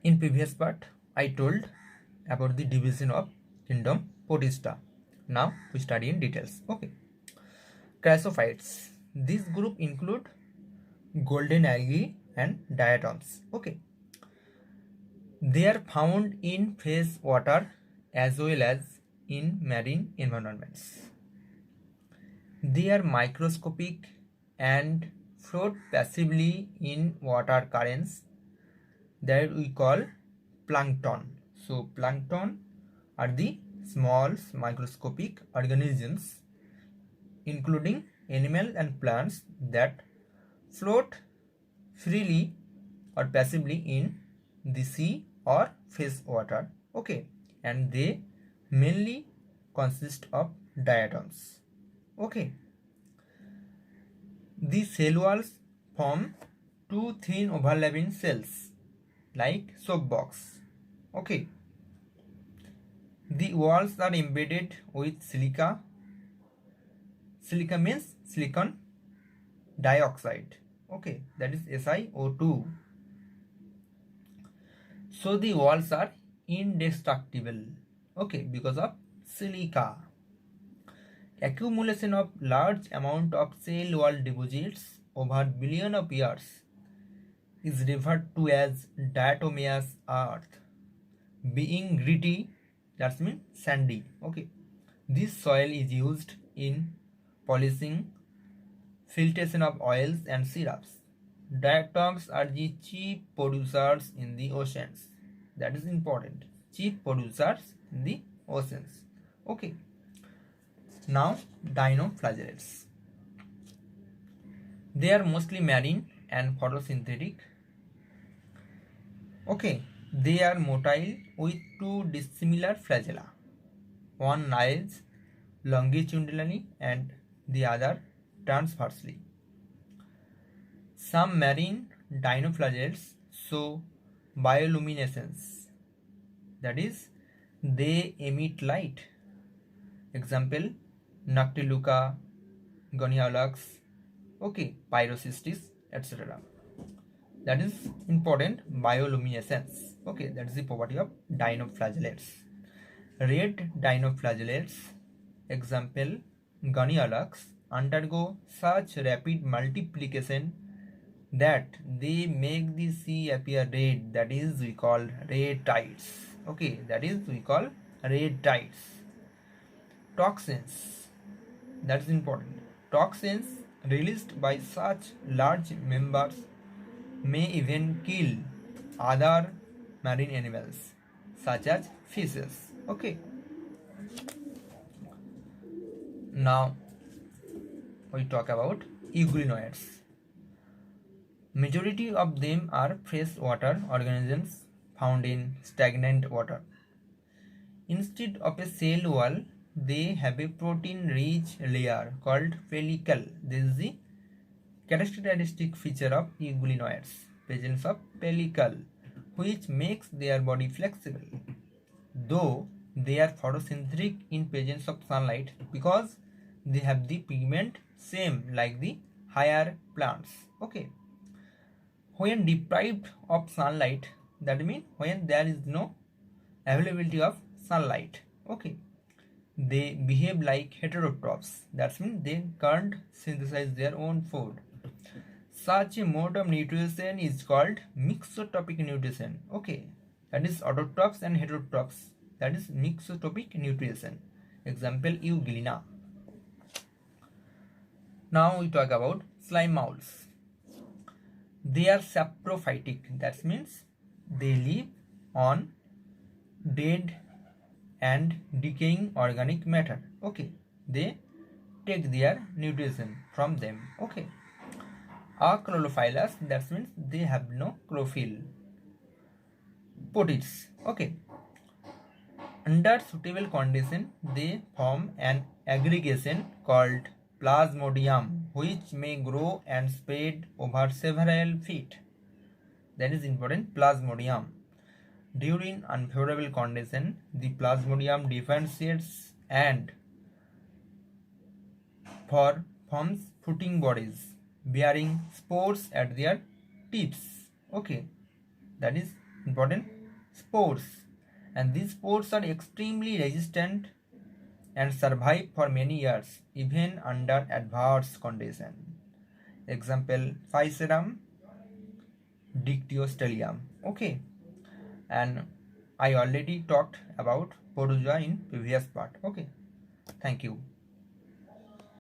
In previous part, I told about the division of kingdom Protista. Now we study in details. Okay. Chrysophytes. This group include golden algae and diatoms. Okay. They are found in fresh water as well as in marine environments. They are microscopic and float passively in water currents that we call plankton. So plankton are the small microscopic organisms including animals and plants that float freely or passively in the sea or fresh water. Okay, and they mainly consist of diatoms. Okay, the cell walls form two thin overlapping cells like soap box. Okay, the walls are embedded with silica. Silica means silicon dioxide. Okay, that is SiO2. So the walls are indestructible. Okay, because of silica. Accumulation of large amount of cell wall deposits over billion of years is referred to as diatomeous earth. Being gritty, that means sandy. Okay, this soil is used in polishing, filtration of oils and syrups. Diatoms are the chief producers in the oceans. That is important. Chief producers in the oceans. Okay. Now dinoflagellates. They are mostly marine and photosynthetic. Okay. They are motile with two dissimilar flagella. One lies longitudinally and the other transversely. Some marine dinoflagellates show bioluminescence, that is, they emit light. Example, Noctiluca, Goniolax, okay, Pyrocystis, etc. That is important, bioluminescence. Okay, that is the property of dinoflagellates. Red dinoflagellates, example, Goniolax, undergo such rapid multiplication that they make the sea appear red. That is we call red tides. Okay, that is we call red tides. Toxins, that is important. Toxins released by such large members may even kill other marine animals such as fishes. Okay, now we talk about euglenoids. Majority of them are freshwater organisms found in stagnant water. Instead of a cell wall, they have a protein-rich layer called pellicle. This is the characteristic feature of euglenoids, presence of pellicle, which makes their body flexible. Though they are photosynthetic in presence of sunlight because they have the pigment same like the higher plants. Okay. When deprived of sunlight, that means when there is no availability of sunlight, okay, they behave like heterotrophs. That means they can't synthesize their own food. Such a mode of nutrition is called mixotropic nutrition. Okay, that is autotrophs and heterotrophs. That is mixotropic nutrition. Example, Euglena. Now we talk about slime molds. They are saprophytic. That means they live on dead and decaying organic matter. Okay, they take their nutrition from them. Okay, achronophilus, that means they have no chlorophyll. Potids. Okay, under suitable condition they form an aggregation called plasmodium, which may grow and spread over several feet. That is important, plasmodium. During unfavorable condition, the plasmodium differentiates and forms fruiting bodies bearing spores at their tips. Okay, that is important. spores, and these spores are extremely resistant and survive for many years even under adverse conditions. Example, Physarum dictyostelium. Okay, and I already talked about Protozoa in previous part. Okay, thank you.